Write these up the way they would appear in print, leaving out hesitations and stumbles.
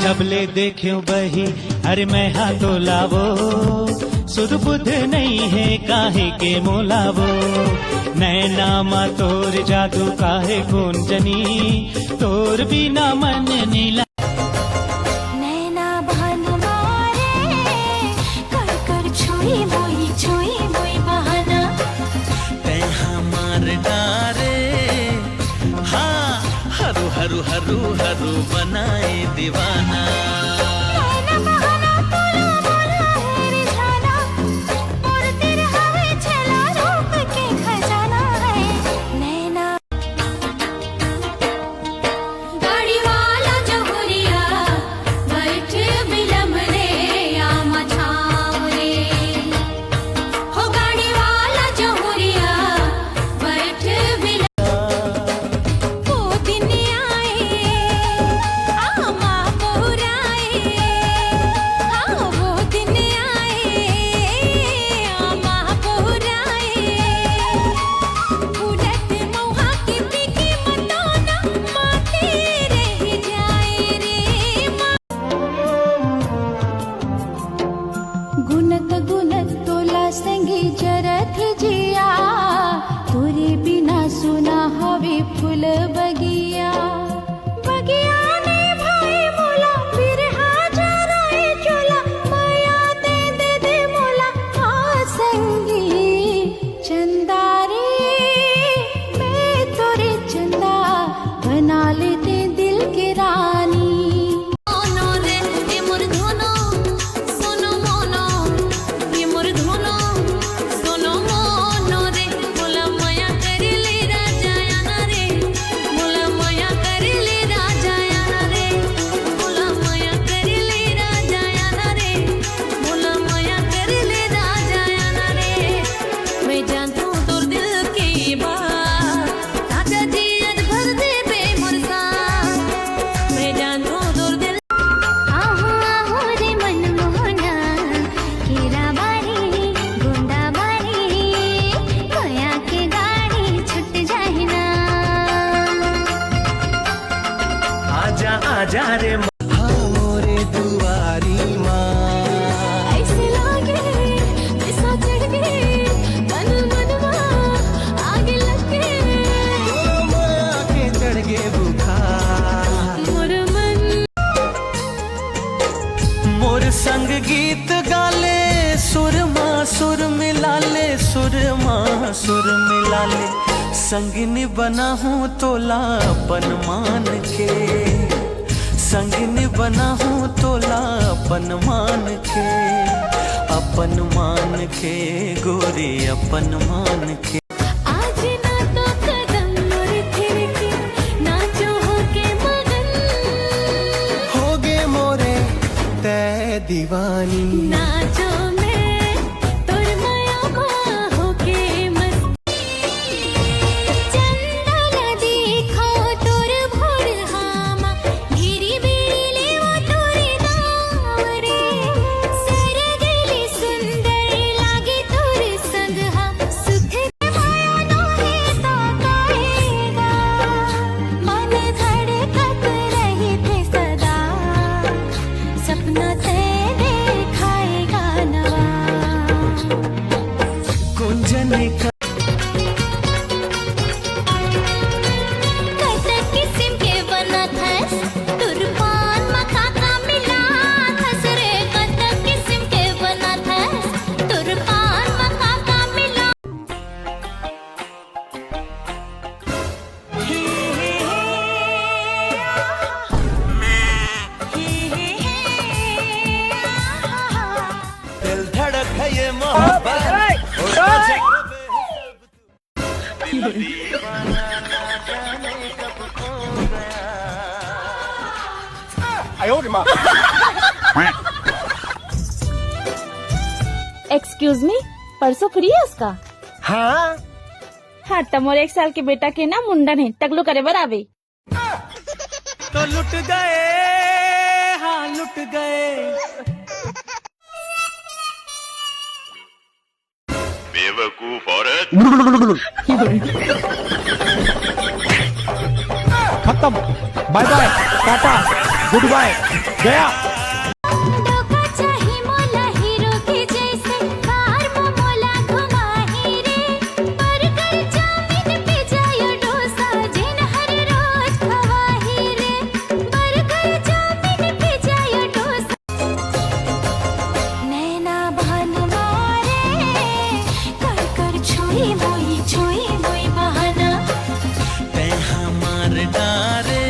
सबले देख्यो बही अरे मैं हाँ तो लावो सुध बुध नहीं है काहे के मोलावो नैना मा तोर जादू काहे कौन जनी तोर बिना मन नीला नैना बहन मारे कर कर छुई मोई बहाना तै हमार डारे हाँ हरु हरु हरु हरु बनाए दीवाना गुनत गुनत तोला संगी जरत जिया तोरे बिना सुना हवे फूल बगिया बगिया ने भाई मोला बिरहा जराए चोला माया दे दे मोला हाँ संगी चंदा रे मैं तोरे चंदा बना लेते दिल के रानी आजा रे मोरे दुआरी माँ ऐसे लागे ऐसा चढ़ गए मन मनवा आगे लगे माया के चढ़ गे बुखार मोर मन मोर संग गीत गाले सुर माँ सुर मिला ले सुर माँ सुर मिला ले संगिनी बना हूँ तोला अपन मान के संगिनी बना हूँ तोला अपन मान के गोरी अपन मान के आज ना तो कदम मोर फिर के नाचो होके मगन होगे मोरे तै दीवानी नाचो मैं तोर माया होके मस्त चंदा ला देखो तोर भोर हामा घेरी बेड़ी ले वो तोरे नाम रे सर गली सुंदर लागे तोर संग हम सुख माया नो है तो कहेगा मन धड़कत रही थे सदा सपना ते देखाएगा नवा कुंजन का कतक किस्म के बनत हस तुरपान मखा का मिला हस रे कतक किस्म के बनत हस तुरपान मखा का मिला दिल धड़क है ये मोहब्बत एक्सक्यूज मी परसों फ्री है उसका हाँ हाँ तमोर 1 साल के बेटा के ना मुंडन है टकलू करे बराबे तो लुट गए हाँ लुट गए बेवकूफ औरत खत्म बाय बाय टाटा गुड बाय गया। डोका चाही मोला हीरो के जैसे कार में मोला घुमाही रे बर्गर चाउमीन पिज़्ज़ा या डोसा जिन हर रोज खवाही रे बर्गर चाउमीन पिज़्ज़ा या डोसा नैना भान मारे कर कर छुई मोई बहाना ते हमार डारे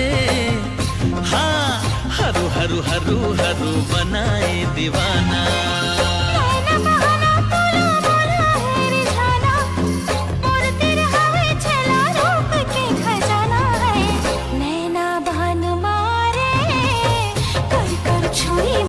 हाँ हरु हरु हरु हरु बनाए दीवाना।